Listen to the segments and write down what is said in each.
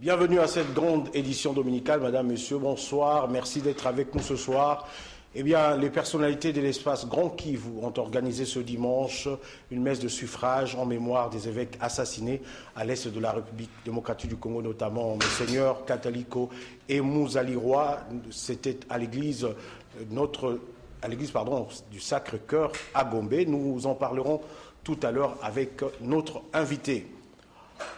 Bienvenue à cette grande édition dominicale. Madame, Monsieur, bonsoir. Merci d'être avec nous ce soir. Eh bien, les personnalités de l'espace Grand Kivu ont organisé ce dimanche une messe de suffrage en mémoire des évêques assassinés à l'est de la République démocratique du Congo, notamment Monseigneur Kataliko et Mouzaliroy. C'était à l'église du Sacré-Cœur à Gombe. Nous en parlerons tout à l'heure avec notre invité.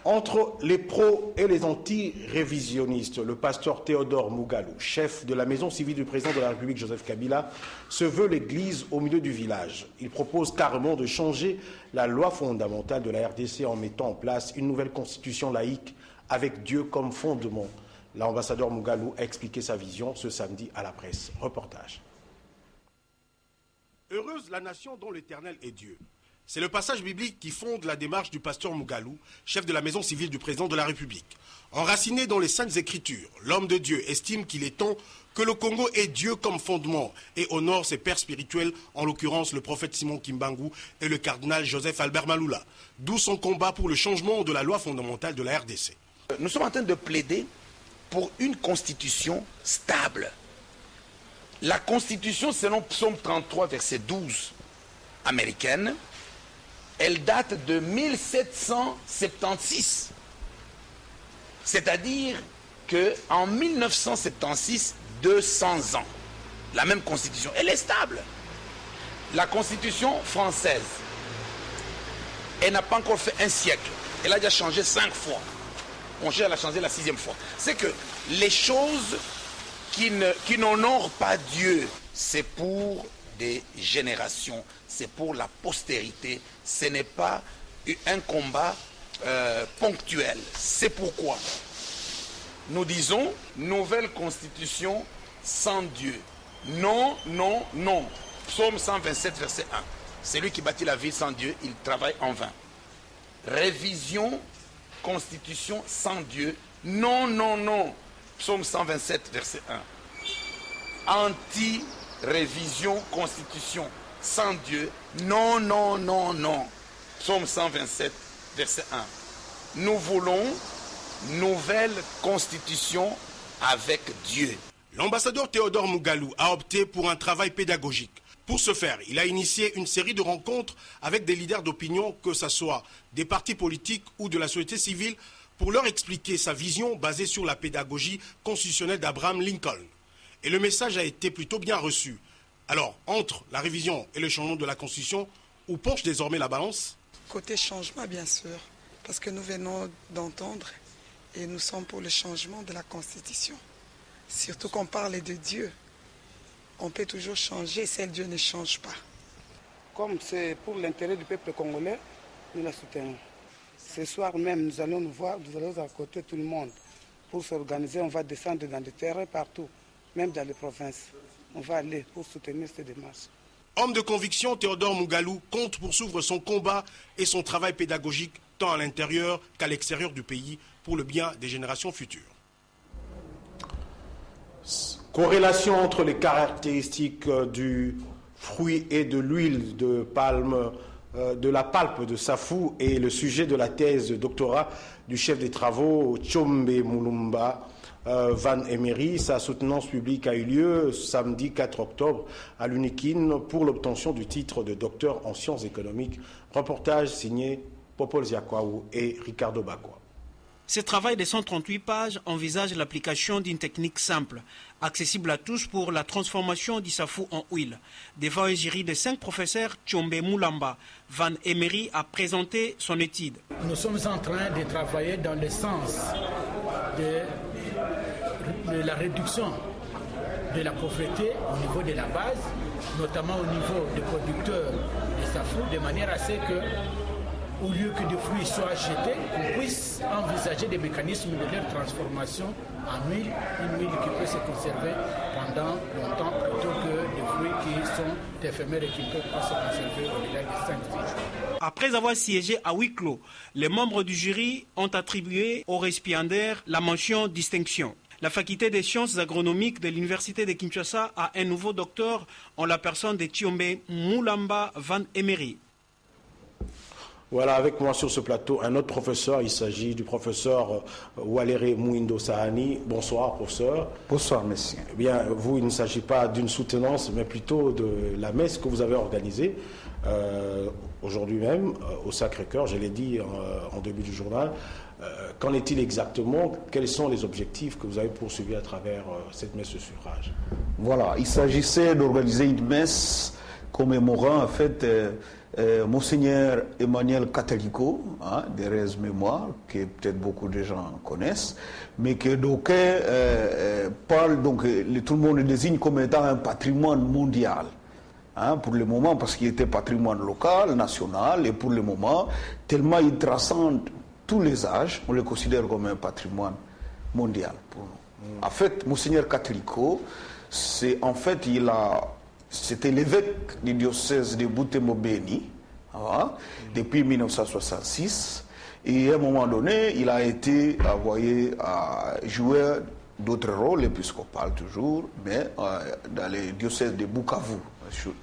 Entre les pros et les anti-révisionnistes, le pasteur Théodore Mugalou, chef de la maison civile du président de la République Joseph Kabila, se veut l'église au milieu du village. Il propose carrément de changer la loi fondamentale de la RDC en mettant en place une nouvelle constitution laïque avec Dieu comme fondement. L'ambassadeur Mugalou a expliqué sa vision ce samedi à la presse. Reportage. Heureuse la nation dont l'Éternel est Dieu. C'est le passage biblique qui fonde la démarche du pasteur Mugalou, chef de la maison civile du président de la République. Enraciné dans les Saintes Écritures, l'homme de Dieu estime qu'il est temps que le Congo ait Dieu comme fondement et honore ses pères spirituels, en l'occurrence le prophète Simon Kimbangu et le cardinal Joseph Albert Malula. D'où son combat pour le changement de la loi fondamentale de la RDC. Nous sommes en train de plaider pour une constitution stable. La constitution, selon Psaume 33, verset 12, américaine, elle date de 1776. C'est-à-dire qu'en 1976, 200 ans, la même constitution, elle est stable. La constitution française, elle n'a pas encore fait un siècle. Elle a déjà changé 5 fois. On cherche à la changer la 6e fois. C'est que les choses qui n'honorent pas Dieu, c'est pour des générations, c'est pour la postérité, ce n'est pas un combat ponctuel. C'est pourquoi nous disons nouvelle constitution sans Dieu. Non, non, non. Psaume 127, verset 1. Celui qui bâtit la ville sans Dieu, il travaille en vain. Révision, constitution sans Dieu. Non, non, non. Psaume 127, verset 1. Anti-révision, constitution sans Dieu. Non, non, non, non. Psaume 127, verset 1. Nous voulons nouvelle constitution avec Dieu. L'ambassadeur Théodore Mugalou a opté pour un travail pédagogique. Pour ce faire, il a initié une série de rencontres avec des leaders d'opinion, que ce soit des partis politiques ou de la société civile, pour leur expliquer sa vision basée sur la pédagogie constitutionnelle d'Abraham Lincoln. Et le message a été plutôt bien reçu. Alors, entre la révision et le changement de la Constitution, où penche désormais la balance? Côté changement, bien sûr, parce que nous venons d'entendre et nous sommes pour le changement de la Constitution. Surtout qu'on parle de Dieu. On peut toujours changer, celle Dieu ne change pas. Comme c'est pour l'intérêt du peuple congolais, nous la soutenons. Ce soir même, nous allons nous voir, nous allons accoter tout le monde. Pour s'organiser, on va descendre dans des terrains partout, même dans les provinces. On va aller pour soutenir cette démarche. Homme de conviction, Théodore Mugalou compte poursuivre son combat et son travail pédagogique tant à l'intérieur qu'à l'extérieur du pays pour le bien des générations futures. Corrélation entre les caractéristiques du fruit et de l'huile de palme, de la palpe de Safou et le sujet de la thèse de doctorat du chef des travaux Tshombe Mulumba Van Emery. Sa soutenance publique a eu lieu samedi 4 octobre à l'UNIKIN pour l'obtention du titre de docteur en sciences économiques. Reportage signé Popol Ziakwaou et Ricardo Bakwa. Ce travail de 138 pages envisage l'application d'une technique simple, accessible à tous pour la transformation du safou en huile. Devant un jury de 5 professeurs, Tshombe Mulamba Van Emery a présenté son étude. Nous sommes en train de travailler dans le sens de la réduction de la pauvreté au niveau de la base, notamment au niveau des producteurs de safou, de manière à ce que, au lieu que des fruits soient jetés, on puisse envisager des mécanismes de leur transformation en huile, une huile qui peut se conserver pendant longtemps plutôt que des fruits qui sont éphémères et qui ne peuvent pas se conserver au-delà de 5 jours. Après avoir siégé à huis clos, les membres du jury ont attribué au récipiendaire la mention distinction. La faculté des sciences agronomiques de l'université de Kinshasa a un nouveau docteur en la personne de Tshombe Mulamba Van Emery. Voilà, avec moi sur ce plateau, un autre professeur. Il s'agit du professeur Walere Mouindo Sahani. Bonsoir, professeur. Bonsoir, monsieur. Eh bien, vous, il ne s'agit pas d'une soutenance, mais plutôt de la messe que vous avez organisée aujourd'hui même au Sacré-Cœur. Je l'ai dit en début du journal. Qu'en est-il exactement? Quels sont les objectifs que vous avez poursuivis à travers cette messe de suffrage? Voilà, il s'agissait d'organiser une messe commémorant en fait Monseigneur Emmanuel Catalico, d'heureuse mémoire, que peut-être beaucoup de gens connaissent, mais que d'aucuns parlent, donc tout le monde le désigne comme étant un patrimoine mondial. Pour le moment, parce qu'il était patrimoine local, national, et pour le moment, tellement il transcende tous les âges, on le considère comme un patrimoine mondial pour nous. En fait, Monseigneur Catalico, c'était l'évêque du diocèse de Butembo-Beni depuis 1966, et à un moment donné, il a été envoyé à jouer d'autres rôles, épiscopal toujours, mais dans le diocèse de Bukavu,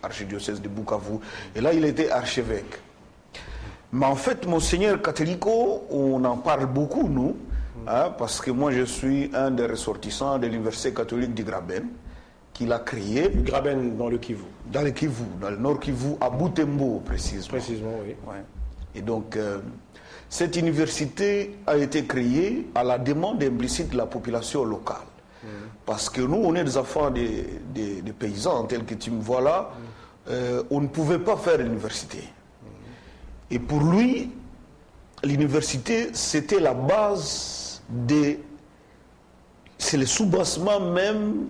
archidiocèse de Bukavu, et là il était archevêque. Mais en fait, Monseigneur Catalico, on en parle beaucoup, nous, parce que moi je suis un des ressortissants de l'Université catholique du Graben, qu'il a créé. Du Graben dans le Kivu. Dans le Kivu, dans le Nord Kivu, à Butembo précisément. Précisément, oui. Ouais. Et donc, cette université a été créée à la demande implicite de la population locale. Parce que nous, on est des enfants des paysans, tels que tu me vois là, on ne pouvait pas faire l'université. Et pour lui, l'université, c'était la base c'est le soubassement même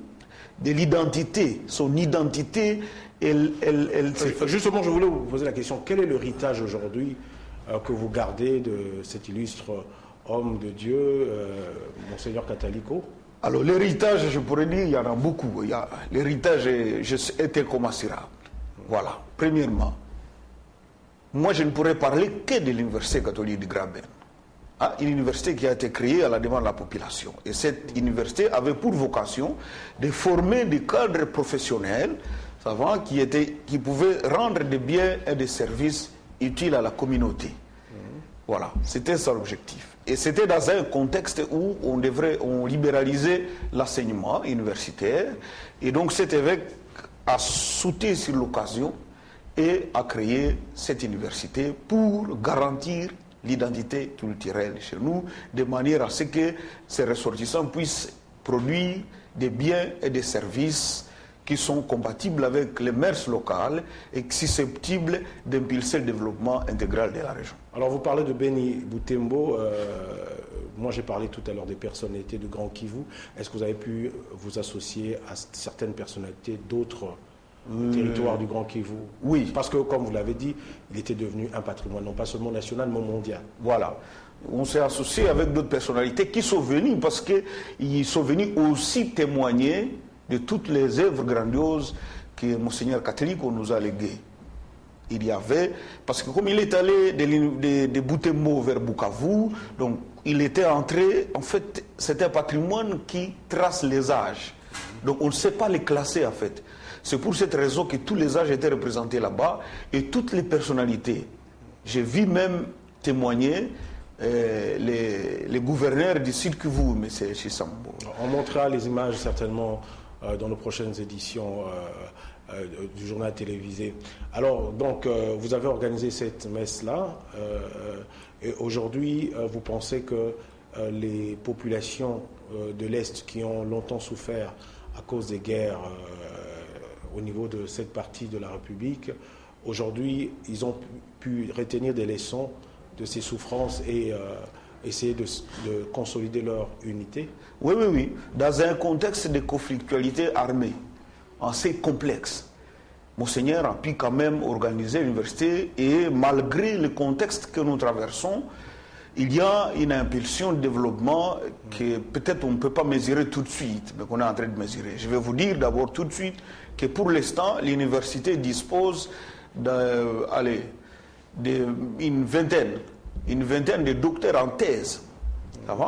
de l'identité. Son identité, Justement, je voulais vous poser la question. Quel est l'héritage aujourd'hui que vous gardez de cet illustre homme de Dieu, Monseigneur Catalico? Alors, l'héritage, je pourrais dire, il y en a beaucoup. L'héritage est incommensurable. Voilà, premièrement. Moi, je ne pourrais parler que de l'Université catholique du Graben. Une université qui a été créée à la demande de la population. Et cette université avait pour vocation de former des cadres professionnels qui pouvaient rendre des biens et des services utiles à la communauté. Voilà, c'était ça l'objectif. Et c'était dans un contexte où on libéralisait l'enseignement universitaire. Et donc cet évêque a sauté sur l'occasion et a créé cette université pour garantir l'identité culturelle chez nous, de manière à ce que ces ressortissants puissent produire des biens et des services qui sont compatibles avec les mœurs locales et susceptibles d'impulser le développement intégral de la région. Alors vous parlez de Beni Butembo, moi j'ai parlé tout à l'heure des personnalités de Grand Kivu. Est-ce que vous avez pu vous associer à certaines personnalités d'autres territoires du Grand Kivu? Oui. Parce que comme vous l'avez dit, il était devenu un patrimoine non pas seulement national mais mondial. Voilà. On s'est associé avec d'autres personnalités qui sont venues parce qu'ils sont venus aussi témoigner de toutes les œuvres grandioses que Monseigneur Catalico nous a léguées. Il y avait, parce que comme il est allé de Butembo vers Bukavu, donc il était entré, en fait, c'est un patrimoine qui trace les âges. Donc on ne sait pas les classer en fait. C'est pour cette raison que tous les âges étaient représentés là-bas et toutes les personnalités. J'ai vu même témoigner les gouverneurs du Sud Kivu, M. Chisambo. On montrera les images certainement dans nos prochaines éditions du journal télévisé. Alors, donc, vous avez organisé cette messe-là, et aujourd'hui, vous pensez que les populations de l'Est qui ont longtemps souffert à cause des guerres au niveau de cette partie de la République, aujourd'hui, ils ont pu retenir des leçons de ces souffrances et essayer de consolider leur unité? Oui, oui, oui. Dans un contexte de conflictualité armée assez complexe, Monseigneur a pu quand même organiser l'université et malgré le contexte que nous traversons, il y a une impulsion de développement que peut-être on ne peut pas mesurer tout de suite, mais qu'on est en train de mesurer. Je vais vous dire d'abord tout de suite que pour l'instant, l'université dispose d'une vingtaine de docteurs en thèse,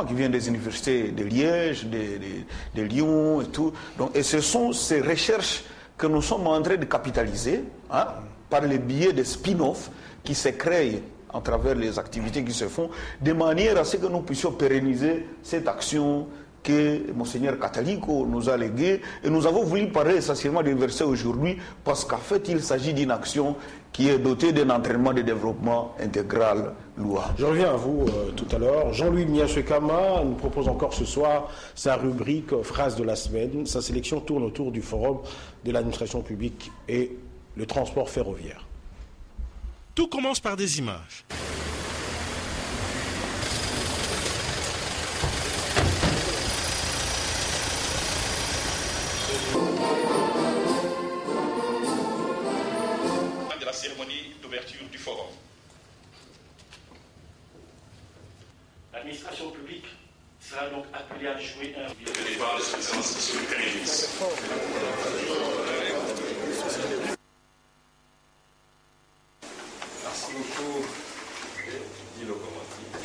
qui viennent des universités de Liège, de Lyon et tout. Donc, et ce sont ces recherches que nous sommes en train de capitaliser par le biais des spin-offs qui se créent à travers les activités qui se font, de manière à ce que nous puissions pérenniser cette action que Monseigneur Catalico nous a léguée. Et nous avons voulu parler essentiellement des versets aujourd'hui parce qu'en fait, il s'agit d'une action qui est dotée d'un entraînement de développement intégral louable. Je reviens à vous tout à l'heure. Jean-Louis Miachekama nous propose encore ce soir sa rubrique Phrase de la semaine. Sa sélection tourne autour du forum de l'administration publique et le transport ferroviaire. Tout commence par des images. De la cérémonie d'ouverture du forum. L'administration publique sera donc appelée à jouer un rôle. Le départ de présence sur le périmètre. Merci beaucoup. 10 locomotives.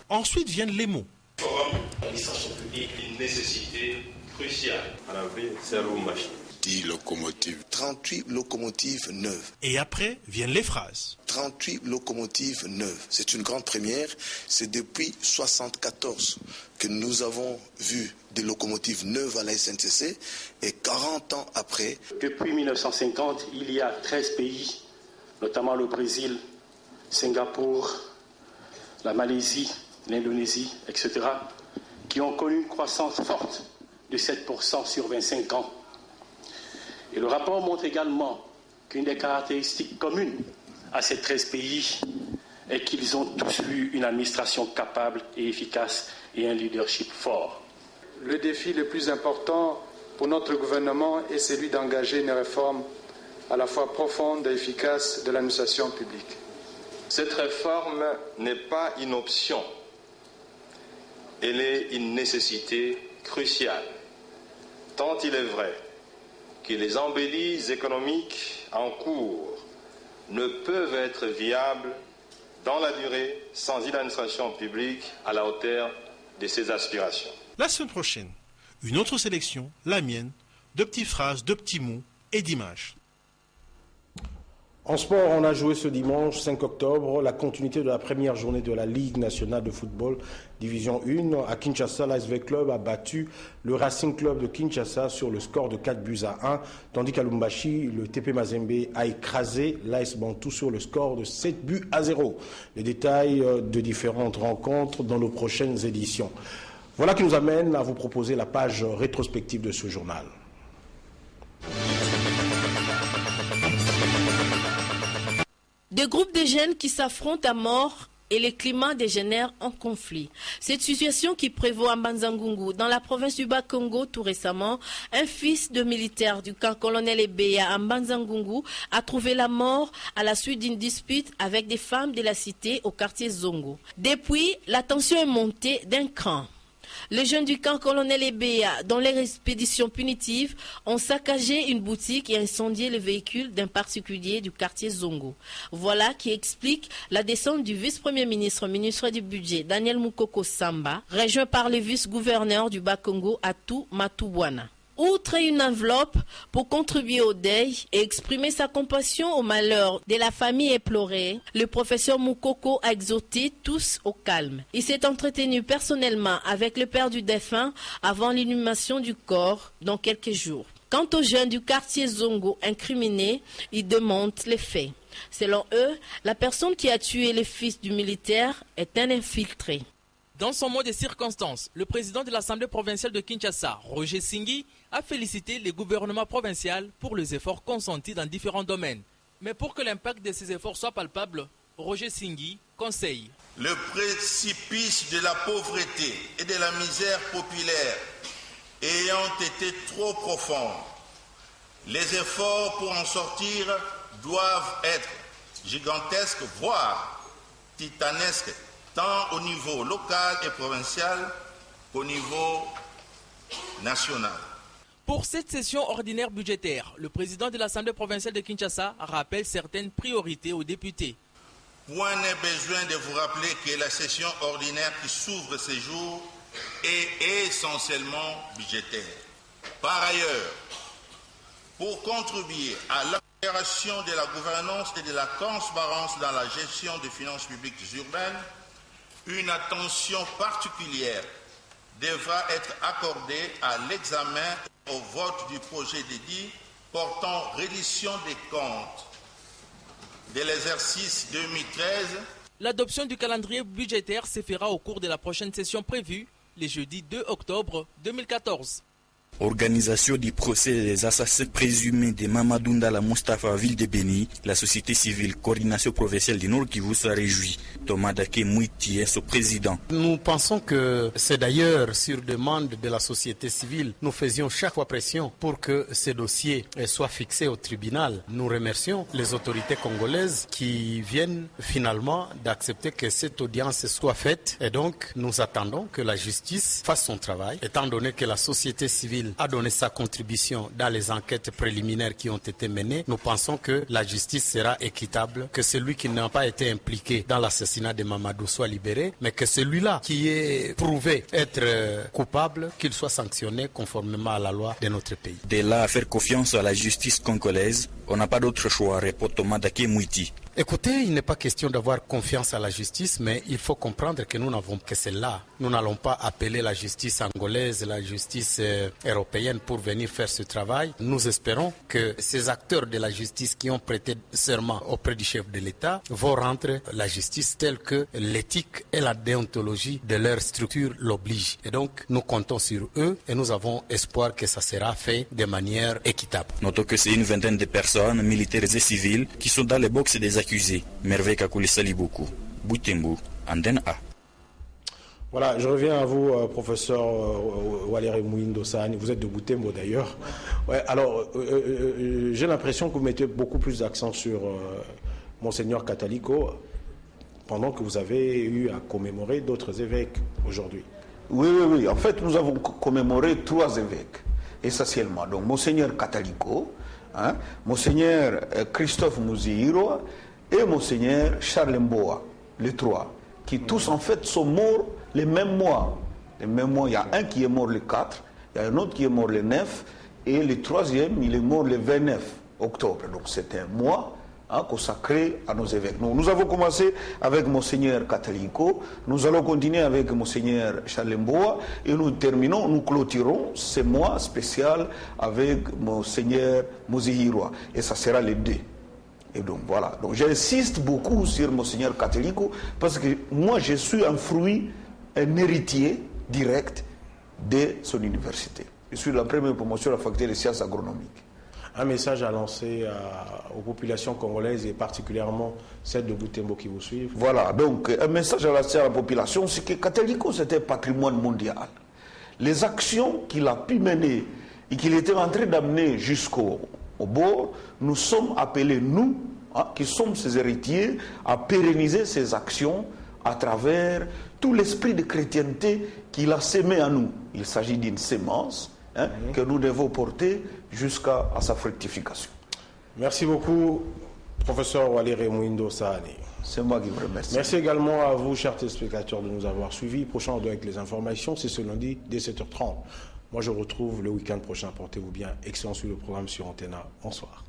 Ensuite viennent les mots. Forum, l'administration publique, une nécessité cruciale. À l'avril, c'est machine. 10 locomotives. 38 locomotives neuves. Et après viennent les phrases. 38 locomotives neuves. C'est une grande première. C'est depuis 1974 que nous avons vu des locomotives neuves à la SNCC et 40 ans après. Depuis 1950, il y a 13 pays, notamment le Brésil, Singapour, la Malaisie, l'Indonésie, etc., qui ont connu une croissance forte de 7% sur 25 ans. Et le rapport montre également qu'une des caractéristiques communes à ces 13 pays est qu'ils ont tous eu une administration capable et efficace et un leadership fort. Le défi le plus important pour notre gouvernement est celui d'engager une réforme à la fois profonde et efficace de l'administration publique. Cette réforme n'est pas une option. Elle est une nécessité cruciale. Tant il est vrai que les embellies économiques en cours ne peuvent être viables dans la durée sans une administration publique à la hauteur de ses aspirations. La semaine prochaine, une autre sélection, la mienne, de petites phrases, de petits mots et d'images. En sport, on a joué ce dimanche 5 octobre la continuité de la première journée de la Ligue nationale de football Division 1. À Kinshasa, l'ASV Club a battu le Racing Club de Kinshasa sur le score de 4-1, tandis qu'à Lubumbashi, le TP Mazembe a écrasé l'AS Bantou sur le score de 7-0. Les détails de différentes rencontres dans nos prochaines éditions. Voilà qui nous amène à vous proposer la page rétrospective de ce journal. Des groupes de jeunes qui s'affrontent à mort et les climats dégénèrent en conflit. Cette situation qui prévaut à Mbanza-Ngungu, dans la province du Bas-Congo tout récemment, un fils de militaire du camp colonel Ebeya à Mbanza-Ngungu a trouvé la mort à la suite d'une dispute avec des femmes de la cité au quartier Zongo. Depuis, la tension est montée d'un cran. Les jeunes du camp colonel Ebeya, dans leur expédition punitive, ont saccagé une boutique et incendié le véhicule d'un particulier du quartier Zongo. Voilà qui explique la descente du vice-premier ministre, ministre du budget, Daniel Mukoko Samba, rejoint par le vice-gouverneur du Bas-Congo, Atou Matubwana. Outre une enveloppe pour contribuer au deuil et exprimer sa compassion au malheur de la famille éplorée, le professeur Mukoko a exhorté tous au calme. Il s'est entretenu personnellement avec le père du défunt avant l'inhumation du corps dans quelques jours. Quant aux jeunes du quartier Zongo incriminés, ils démontent les faits. Selon eux, la personne qui a tué le fils du militaire est un infiltré. Dans son mot de circonstance, le président de l'Assemblée provinciale de Kinshasa, Roger Singhi, a félicité le gouvernement provincial pour les efforts consentis dans différents domaines. Mais pour que l'impact de ces efforts soit palpable, Roger Singhi conseille. Le précipice de la pauvreté et de la misère populaire ayant été trop profond, les efforts pour en sortir doivent être gigantesques, voire titanesques, tant au niveau local et provincial qu'au niveau national. Pour cette session ordinaire budgétaire, le président de l'Assemblée provinciale de Kinshasa rappelle certaines priorités aux députés. Point n'est besoin de vous rappeler que la session ordinaire qui s'ouvre ces jours est essentiellement budgétaire. Par ailleurs, pour contribuer à L'amélioration de la gouvernance et de la transparence dans la gestion des finances publiques urbaines, une attention particulière devra être accordée à l'examen et au vote du projet dédié portant reddition des comptes de l'exercice 2013. L'adoption du calendrier budgétaire se fera au cours de la prochaine session prévue, le jeudi 2 octobre 2014. Organisation du procès des assassins présumés de Mamadou Ndala Mustafa, ville de Béni, la société civile coordination provinciale du Nord Kivu se réjouit. Thomas Dake Mouiti est son président. Nous pensons que c'est d'ailleurs sur demande de la société civile. Nous faisions chaque fois pression pour que ces dossiers soient fixés au tribunal. Nous remercions les autorités congolaises qui viennent finalement d'accepter que cette audience soit faite. Et donc nous attendons que la justice fasse son travail, étant donné que la société civile a donné sa contribution dans les enquêtes préliminaires qui ont été menées. Nous pensons que la justice sera équitable, que celui qui n'a pas été impliqué dans l'assassinat de Mamadou soit libéré, mais que celui-là qui est prouvé être coupable, qu'il soit sanctionné conformément à la loi de notre pays. De là à faire confiance à la justice congolaise, on n'a pas d'autre choix, répond Thomas Dake Mouiti. Écoutez, il n'est pas question d'avoir confiance à la justice, mais il faut comprendre que nous n'avons que celle-là. Nous n'allons pas appeler la justice angolaise, la justice européenne pour venir faire ce travail. Nous espérons que ces acteurs de la justice qui ont prêté serment auprès du chef de l'État vont rendre la justice telle que l'éthique et la déontologie de leur structure l'obligent. Et donc, nous comptons sur eux et nous avons espoir que ça sera fait de manière équitable. Notons que c'est une vingtaine de personnes, militaires et civiles, qui sont dans les boxes des accusés. Merveille Kakoulis Saliboukou, Boutembo, Anden A. Voilà, je reviens à vous, professeur Walere Mouindo Sahani. Vous êtes de Boutembo d'ailleurs. Ouais, alors, j'ai l'impression que vous mettez beaucoup plus d'accent sur Monseigneur Catalico, pendant que vous avez eu à commémorer d'autres évêques aujourd'hui. Oui. En fait, nous avons commémoré 3 évêques, essentiellement. Donc, Monseigneur Catalico, Monseigneur Christophe Muzihirwa et Monseigneur Charles Mboa, les 3, qui tous en fait sont morts les mêmes mois. Les mêmes mois, il y a un qui est mort le 4, il y a un autre qui est mort le 9, et le 3e, il est mort le 29 octobre. Donc c'est un mois consacré à nos évêques. Nous avons commencé avec Monseigneur Catalico, nous allons continuer avec Monseigneur Charles Mboa, et nous clôturons ce mois spécial avec Monseigneur Muzihirwa. Et ça sera les 2. Et donc voilà. Donc j'insiste beaucoup sur Monseigneur Catalico parce que moi je suis un fruit, un héritier direct de son université. Je suis la première promotion de la faculté des sciences agronomiques. Un message à lancer aux populations congolaises et particulièrement celles de Boutembo qui vous suivent. Voilà, donc un message à lancer à la population, c'est que Catalico c'était patrimoine mondial. Les actions qu'il a pu mener et qu'il était en train d'amener jusqu'au bord, nous sommes appelés, nous, qui sommes ses héritiers, à pérenniser ces actions à travers tout l'esprit de chrétienté qu'il a sémé en nous. Il s'agit d'une sémence que nous devons porter jusqu'à sa fructification. Merci beaucoup, professeur Walere Mouindo Sahani. C'est moi qui vous remercie. Merci également à vous, chers téléspectateurs, de nous avoir suivis. Prochain rendez-vous avec les informations, c'est ce lundi dès 7h30. Moi, je vous retrouve le week-end prochain. Portez-vous bien. Excellent sur le programme sur Antena. Bonsoir.